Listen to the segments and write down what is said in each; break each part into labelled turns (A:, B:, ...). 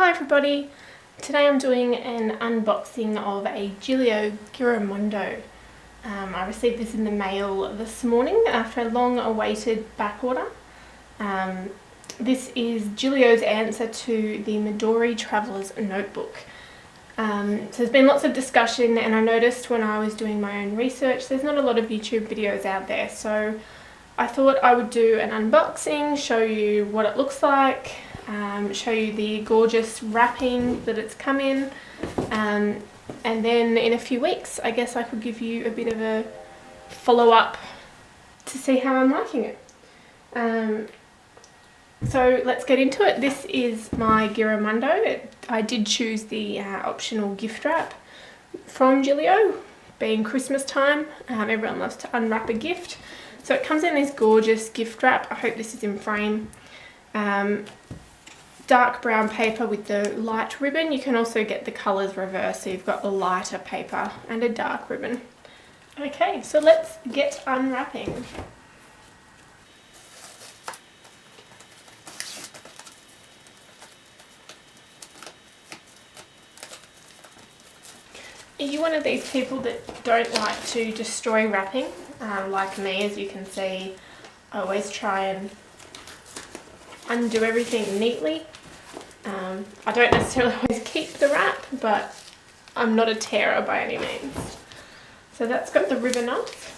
A: Hi everybody, today I'm doing an unboxing of a Gillio Giramondo. I received this in the mail this morning after a long awaited back order. This is Gilio's answer to the Midori Travellers Notebook. So there's been lots of discussion, and I noticed when I was doing my own research there's not a lot of YouTube videos out there, so I thought I would do an unboxing, show you what it looks like, show you the gorgeous wrapping that it's come in, and then in a few weeks I guess I could give you a bit of a follow-up to see how I'm liking it. So let's get into it. This is my Giramondo. I did choose the optional gift wrap from Gilio. Being Christmas time, everyone loves to unwrap a gift. So it comes in this gorgeous gift wrap. I hope this is in frame. Dark brown paper with the light ribbon. You can also get the colours reversed, so you've got the lighter paper and a dark ribbon. Okay, so let's get unwrapping. Are you one of these people that don't like to destroy wrapping? Like me, as you can see, I always try and undo everything neatly. I don't necessarily always keep the wrap, but I'm not a tearer by any means. So that's got the ribbon off.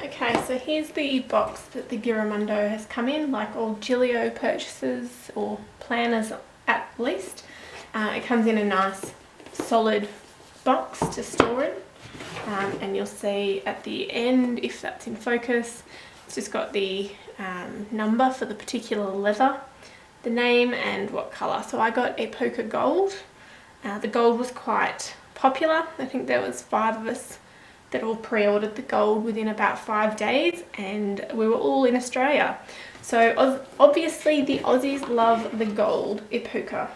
A: Okay, so here's the box that the Giramondo has come in, like all Gilio purchases, or planners at least. It comes in a nice solid box to store it, and you'll see at the end, if that's in focus, it's just got the number for the particular leather, the name and what colour. So I got a polka gold. The gold was quite popular. I think there was 5 of us that all pre-ordered the gold within about 5 days, and we were all in Australia. So obviously the Aussies love the gold Ipuka.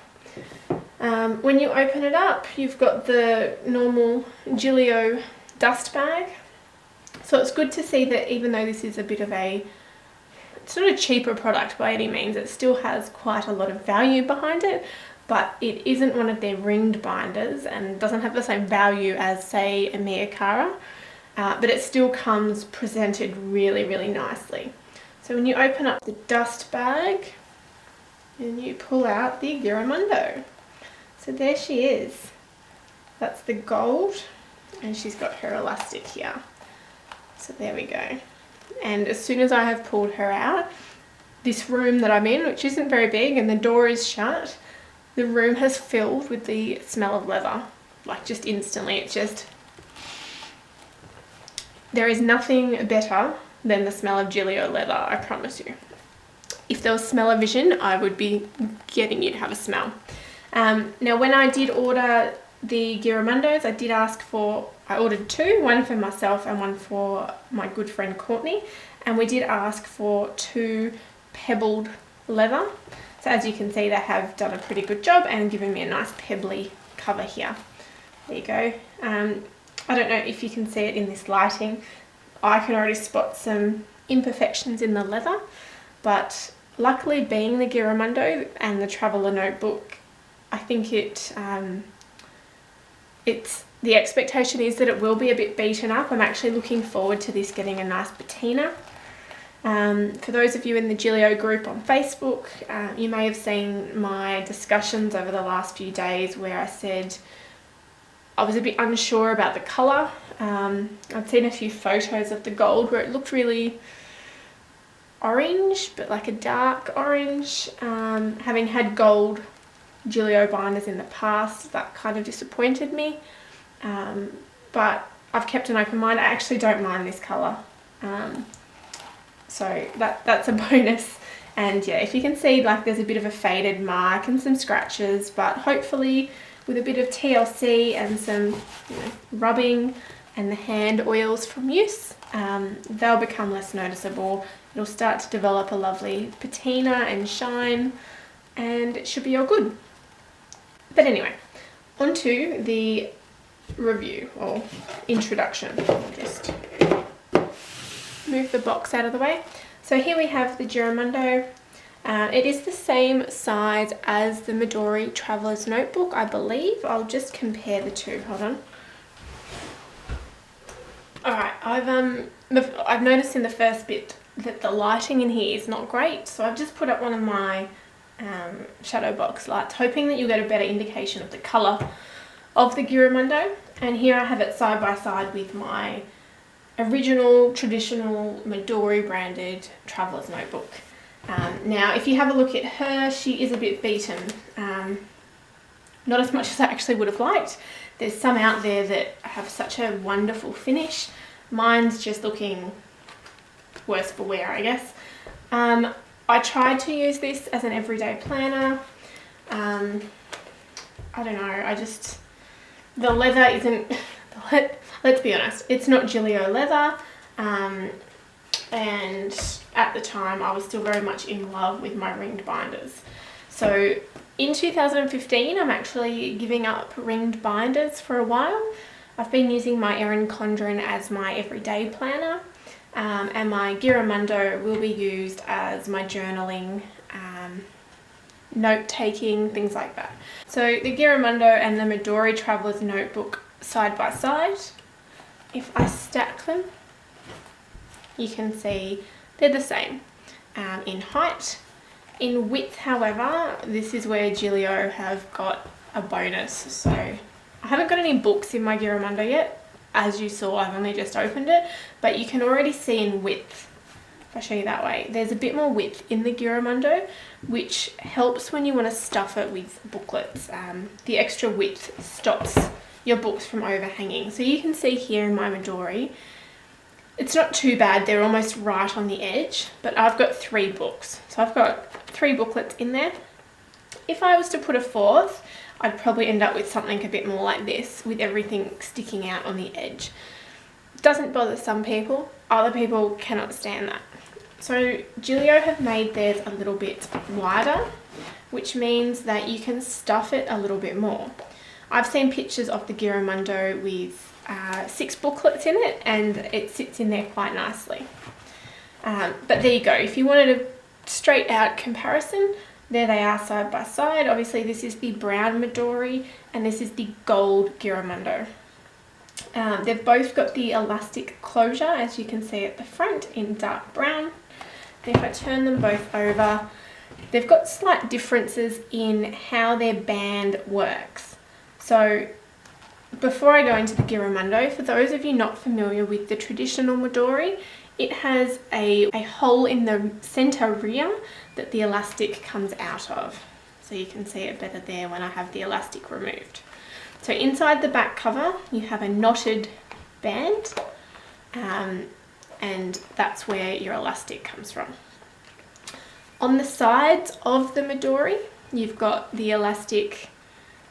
A: When you open it up, you've got the normal Gilio dust bag. So it's good to see that even though this is a bit of it's not a cheaper product by any means, it still has quite a lot of value behind it. But it isn't one of their ringed binders and doesn't have the same value as, say, a Miyakara, but it still comes presented really, really nicely. So when you open up the dust bag and you pull out the Giramondo, so there she is. That's the gold, and she's got her elastic here. So there we go. And as soon as I have pulled her out, this room that I'm in, which isn't very big and the door is shut, the room has filled with the smell of leather, like just instantly. It's just, there is nothing better than the smell of Gilio leather, I promise you. If there was smell-o-vision, I would be getting you to have a smell. Now when I did order the Giramondos, I ordered 2, one for myself and one for my good friend Courtney, and we did ask for 2 pebbled leather. So as you can see, they have done a pretty good job and given me a nice pebbly cover here. There you go. I don't know if you can see it in this lighting. I can already spot some imperfections in the leather, but luckily, being the Giramondo and the Traveller Notebook, I think the expectation is that it will be a bit beaten up. I'm actually looking forward to this getting a nice patina. For those of you in the Gilio group on Facebook, you may have seen my discussions over the last few days where I said I was a bit unsure about the colour. I'd seen a few photos of the gold where it looked really orange, but like a dark orange. Having had gold Gilio binders in the past, that kind of disappointed me. But I've kept an open mind. I actually don't mind this colour. So that's a bonus. And yeah, if you can see, like, there's a bit of a faded mark and some scratches, but hopefully with a bit of TLC and some rubbing, and the hand oils from use. They'll become less noticeable. It'll start to develop a lovely patina and shine, and it should be all good. But anyway, onto the review or introduction. Just move the box out of the way. So here we have the Giramondo. It is the same size as the Midori Travellers Notebook, I believe. I'll just compare the two. Hold on. Alright, I've noticed in the first bit that the lighting in here is not great, so I've just put up one of my shadow box lights, hoping that you'll get a better indication of the colour of the Giramondo. And here I have it side by side with my original traditional Midori branded Travellers Notebook. Now if you have a look at her, she is a bit beaten, not as much as I actually would have liked. There's some out there that have such a wonderful finish. Mine's just looking worse for wear, I guess. I tried to use this as an everyday planner. I don't know, the leather isn't, let's be honest, it's not Gilio leather. And at the time I was still very much in love with my ringed binders. So in 2015 I'm actually giving up ringed binders for a while. I've been using my Erin Condren as my everyday planner, and my Giramondo will be used as my journaling, note taking, things like that. So the Giramondo and the Midori Travellers Notebook side by side, if I stack them, you can see they're the same in height. In width, however, this is where Gilio have got a bonus. So I haven't got any books in my Giramondo yet. As you saw, I've only just opened it, but you can already see in width, if I show you that way, there's a bit more width in the Giramondo, which helps when you want to stuff it with booklets. The extra width stops your books from overhanging. So you can see here in my Midori, it's not too bad, they're almost right on the edge, but I've got 3 books. So I've got 3 booklets in there. If I was to put a 4th, I'd probably end up with something a bit more like this, with everything sticking out on the edge. Doesn't bother some people, other people cannot stand that. So Gilio have made theirs a little bit wider, which means that you can stuff it a little bit more. I've seen pictures of the Giramondo with 6 booklets in it, and it sits in there quite nicely. But there you go, if you wanted a straight out comparison, there they are side by side. Obviously this is the brown Midori and this is the gold Giramondo. They've both got the elastic closure, as you can see at the front, in dark brown. And if I turn them both over, they've got slight differences in how their band works. So before I go into the Giramondo, for those of you not familiar with the traditional Midori, it has a hole in the center rear that the elastic comes out of. So you can see it better there when I have the elastic removed. So inside the back cover, you have a knotted band, and that's where your elastic comes from. On the sides of the Midori, you've got the elastic,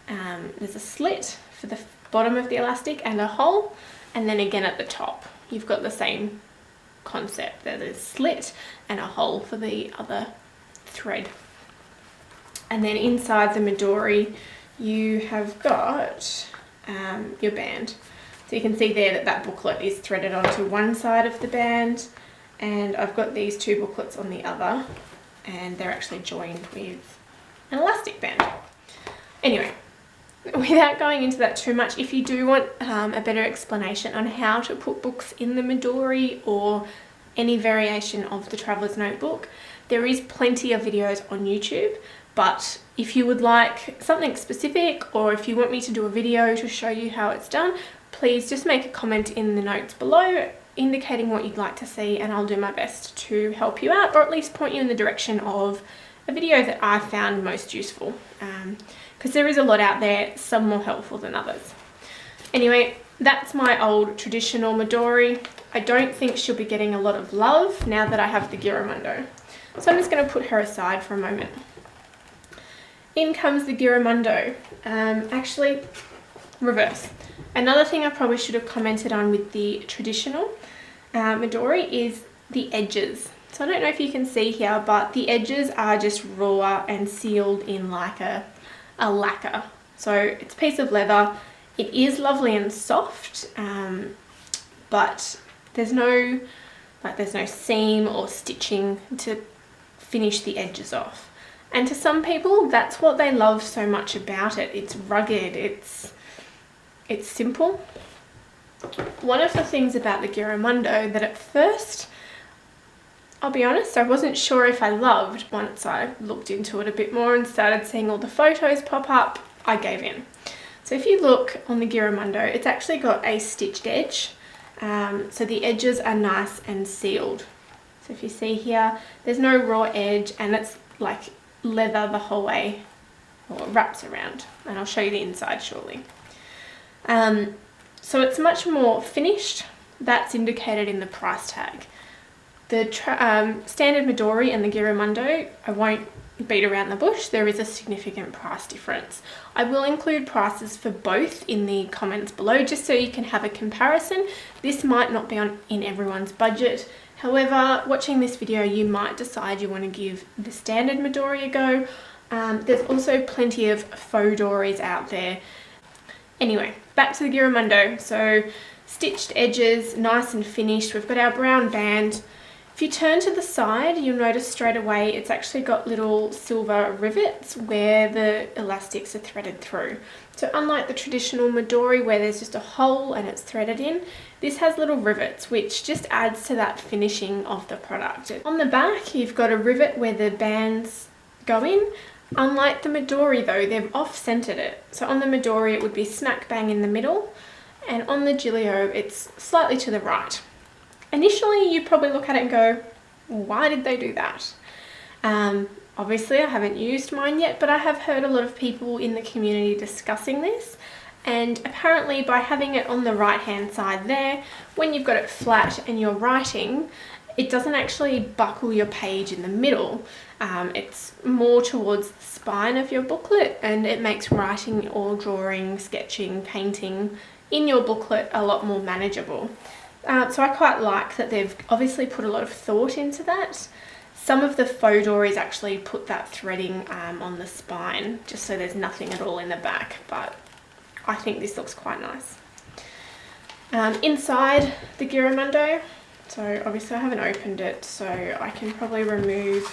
A: there's a slit for the bottom of the elastic and a hole, and then again at the top you've got the same concept. There's a slit and a hole for the other thread. And then inside the Midori you have got your band. So you can see there that that booklet is threaded onto one side of the band, and I've got these 2 booklets on the other, and they're actually joined with an elastic band. Anyway, without going into that too much, if you do want a better explanation on how to put books in the Midori or any variation of the Traveller's Notebook, there is plenty of videos on YouTube. But if you would like something specific, or if you want me to do a video to show you how it's done, please just make a comment in the notes below indicating what you'd like to see, and I'll do my best to help you out, or at least point you in the direction of a video that I found most useful. Because there is a lot out there, some more helpful than others. Anyway, that's my old traditional Midori. I don't think she'll be getting a lot of love now that I have the Giramondo. So I'm just going to put her aside for a moment. In comes the Giramondo. Actually, reverse. Another thing I probably should have commented on with the traditional Midori is the edges. So I don't know if you can see here, but the edges are just raw and sealed in like a lacquer. So it's a piece of leather. It is lovely and soft, but there's no seam or stitching to finish the edges off. And to some people, that's what they love so much about it. It's rugged, it's simple. One of the things about the Giramondo that at first, I'll be honest, I wasn't sure if I loved. Once I looked into it a bit more and started seeing all the photos pop up, I gave in. So if you look on the Giramondo, it's actually got a stitched edge. So the edges are nice and sealed. So if you see here, there's no raw edge and it's like leather the whole way, or it wraps around. And I'll show you the inside shortly. So it's much more finished. That's indicated in the price tag. The standard Midori and the Giramondo, I won't beat around the bush. There is a significant price difference. I will include prices for both in the comments below just so you can have a comparison. This might not be in everyone's budget. However, watching this video, you might decide you want to give the standard Midori a go. There's also plenty of faux dories out there. Anyway, back to the Giramondo. So stitched edges, nice and finished. We've got our brown band. If you turn to the side, you'll notice straight away it's actually got little silver rivets where the elastics are threaded through. So unlike the traditional Midori where there's just a hole and it's threaded in, this has little rivets which just adds to that finishing of the product. On the back, you've got a rivet where the bands go in. Unlike the Midori though, they've off-centered it. So on the Midori it would be smack bang in the middle, and on the Gilio it's slightly to the right. Initially, you probably look at it and go, why did they do that? Obviously, I haven't used mine yet, but I have heard a lot of people in the community discussing this. And apparently, by having it on the right-hand side there, when you've got it flat and you're writing, it doesn't actually buckle your page in the middle. It's more towards the spine of your booklet, and it makes writing or drawing, sketching, painting in your booklet a lot more manageable. So I quite like that they've obviously put a lot of thought into that. Some of the faux dories actually put that threading on the spine just so there's nothing at all in the back, but I think this looks quite nice. Inside the Giramondo, so obviously I haven't opened it, so I can probably remove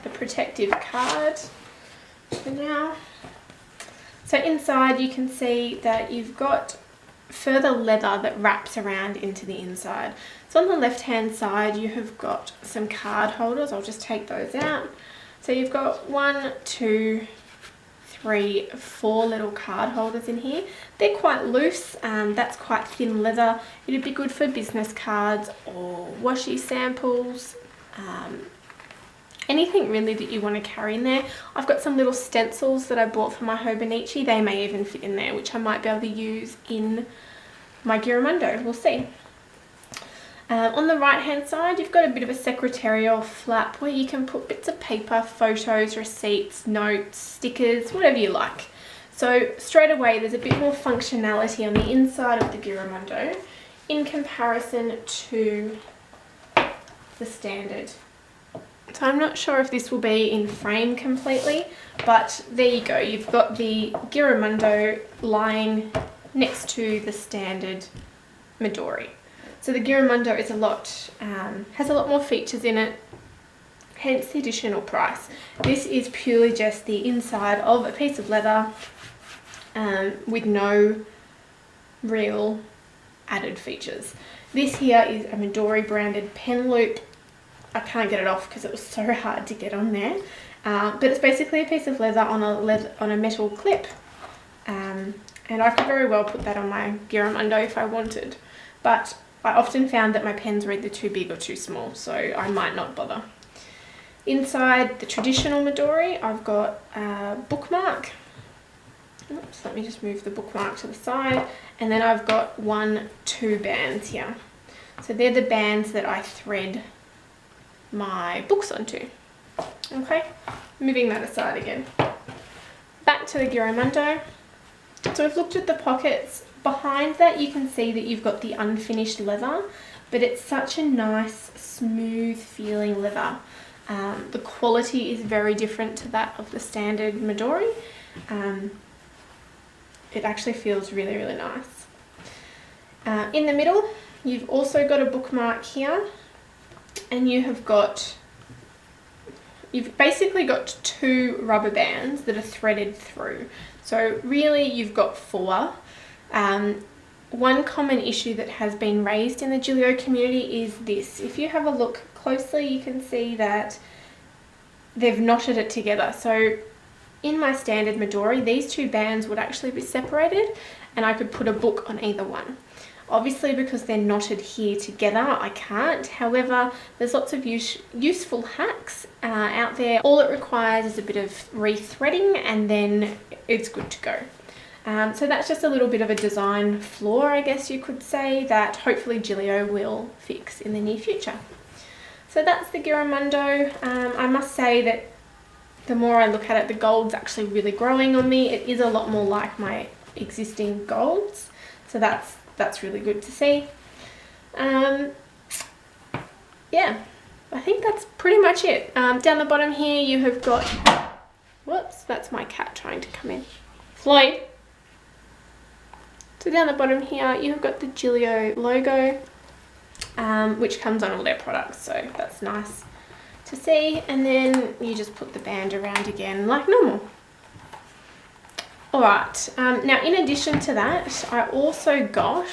A: the protective card for now. So inside you can see that you've got further leather that wraps around into the inside. So on the left hand side you have got some card holders. I'll just take those out. So you've got 1, 2, 3, 4 little card holders in here. They're quite loose, that's quite thin leather. It'd be good for business cards or washi samples, anything really that you want to carry in there. I've got some little stencils that I bought for my Hobonichi. They may even fit in there, which I might be able to use in my Giramondo. We'll see. On the right hand side, you've got a bit of a secretarial flap where you can put bits of paper, photos, receipts, notes, stickers, whatever you like. So straight away there's a bit more functionality on the inside of the Giramondo in comparison to the standard. So I'm not sure if this will be in frame completely, but there you go. You've got the Giramondo lying next to the standard Midori. So the Giramondo is has a lot more features in it, hence the additional price. This is purely just the inside of a piece of leather with no real added features. This here is a Midori branded pen loop. I can't get it off because it was so hard to get on there, but it's basically a piece of leather on a metal clip, and I could very well put that on my Giramondo if I wanted, but I often found that my pens were either too big or too small, so I might not bother. Inside the traditional Midori, I've got a bookmark. Oops, let me just move the bookmark to the side, and then I've got 1, 2 bands here. So they're the bands that I thread my books onto. Okay, moving that aside again. Back to the Giramondo. So we've looked at the pockets. Behind that you can see that you've got the unfinished leather, but it's such a nice smooth feeling leather. The quality is very different to that of the standard Midori. It actually feels really, really nice. In the middle you've also got a bookmark here, and you've basically got 2 rubber bands that are threaded through. So really you've got 4. One common issue that has been raised in the Gilio community is this. If you have a look closely, you can see that they've knotted it together. So in my standard Midori, these 2 bands would actually be separated and I could put a book on either one. Obviously, because they're knotted here together, I can't. However, there's lots of useful hacks out there. All it requires is a bit of rethreading and then it's good to go. So that's just a little bit of a design flaw, I guess you could say, that hopefully Gilio will fix in the near future. So that's the Giramondo. I must say that the more I look at it, the gold's actually really growing on me. It is a lot more like my existing golds, so that's really good to see. Yeah, I think that's pretty much it. Down the bottom here you have got, whoops, that's my cat trying to come in. Floyd. So down the bottom here you've got the Gilio logo, which comes on all their products, so that's nice to see. And then you just put the band around again like normal. Alright, now in addition to that, I also got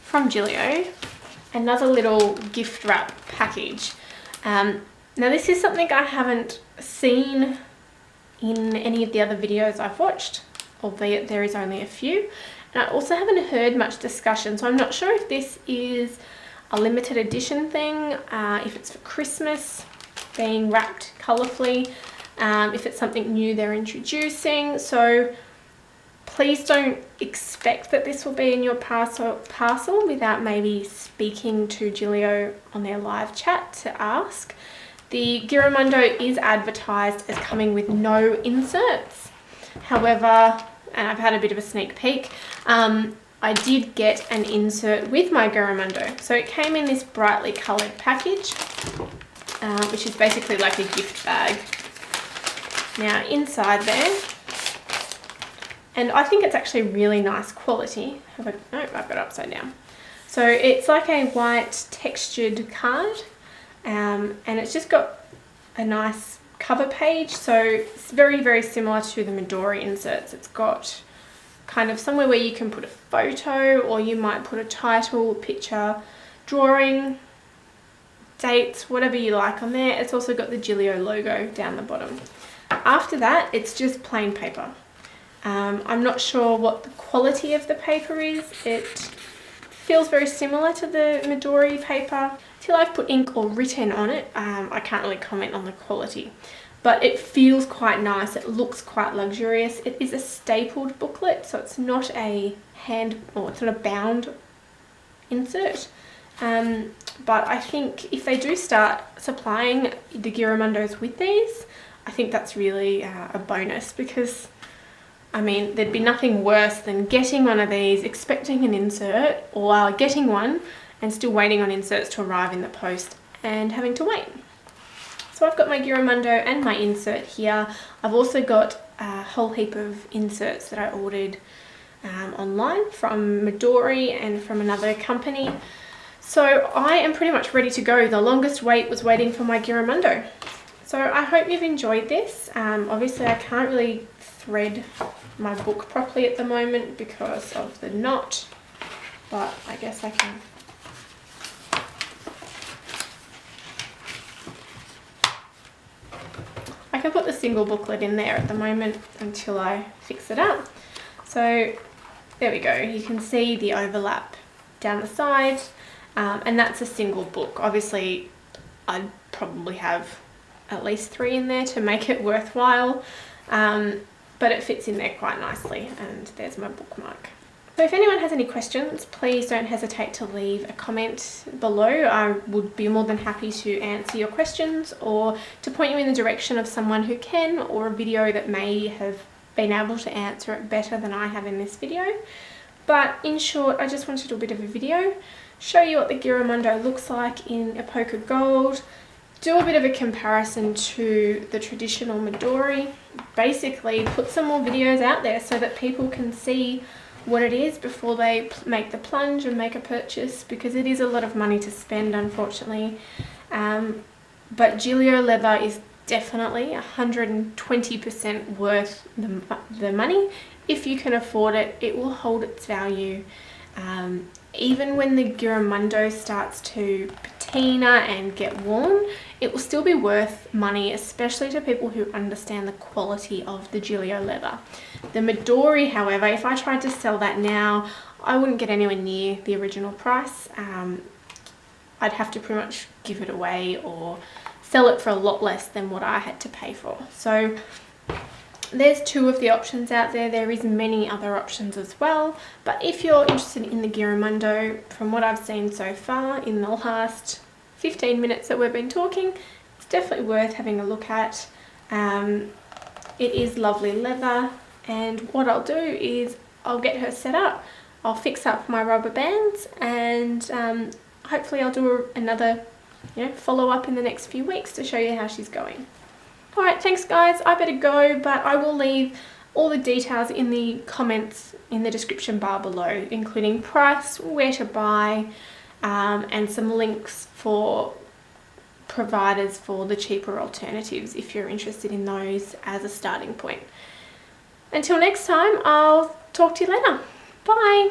A: from Gilio another little gift wrap package. Now this is something I haven't seen in any of the other videos I've watched, albeit there is only a few. And I also haven't heard much discussion, so I'm not sure if this is a limited edition thing, if it's for Christmas, being wrapped colourfully, if it's something new they're introducing. So please don't expect that this will be in your parcel without maybe speaking to Gilio on their live chat to ask. The Giramondo is advertised as coming with no inserts. However, and I've had a bit of a sneak peek, I did get an insert with my Giramondo. So it came in this brightly coloured package, which is basically like a gift bag. Now inside there, and I think it's actually really nice quality. Nope, I've got it upside down. So it's like a white textured card, and it's just got a nice cover page. So it's very, very similar to the Midori inserts. It's got kind of somewhere where you can put a photo, or you might put a title, picture, drawing, dates, whatever you like on there. It's also got the Gilio logo down the bottom. After that, it's just plain paper. I'm not sure what the quality of the paper is. It feels very similar to the Midori paper. Till I've put ink or written on it, I can't really comment on the quality. But it feels quite nice. It looks quite luxurious. It is a stapled booklet, so it's not a it's not a bound insert. But I think if they do start supplying the Giramondos with these, I think that's really a bonus, because I mean, there'd be nothing worse than getting one of these, expecting an insert, or getting one and still waiting on inserts to arrive in the post and having to wait. So I've got my Giramondo and my insert here. I've also got a whole heap of inserts that I ordered online from Midori and from another company. So I am pretty much ready to go. The longest wait was waiting for my Giramondo. So I hope you've enjoyed this. Obviously I can't really thread my book properly at the moment because of the knot, but I guess I can. I can put the single booklet in there at the moment until I fix it up. So there we go. You can see the overlap down the side, and that's a single book. Obviously I'd probably have at least 3 in there to make it worthwhile, but it fits in there quite nicely, and there's my bookmark. So if anyone has any questions, please don't hesitate to leave a comment below. I would be more than happy to answer your questions, or to point you in the direction of someone who can, or a video that may have been able to answer it better than I have in this video. But in short, I just wanted to do a bit of a video, show you what the Giramondo looks like in Epocha Gold, do a bit of a comparison to the traditional Midori, basically put some more videos out there so that people can see what it is before they make the plunge and make a purchase, because it is a lot of money to spend, unfortunately. But Gilio leather is definitely 120% worth the money. If you can afford it, it will hold its value. Even when the Giramondo starts to patina and get worn, it will still be worth money, especially to people who understand the quality of the Gilio leather. The Midori, however, if I tried to sell that now, I wouldn't get anywhere near the original price. I'd have to pretty much give it away or sell it for a lot less than what I had to pay for. So there's two of the options out there. There is many other options as well, but if you're interested in the Giramondo, from what I've seen so far in the last 15 minutes that we've been talking, it's definitely worth having a look at. It is lovely leather, and what I'll do is I'll get her set up, I'll fix up my rubber bands, and hopefully I'll do another follow up in the next few weeks to show you how she's going. Alright, thanks guys, I better go, but I will leave all the details in the comments in the description bar below, including price, where to buy, and some links for providers for the cheaper alternatives if you're interested in those as a starting point. Until next time, I'll talk to you later. Bye!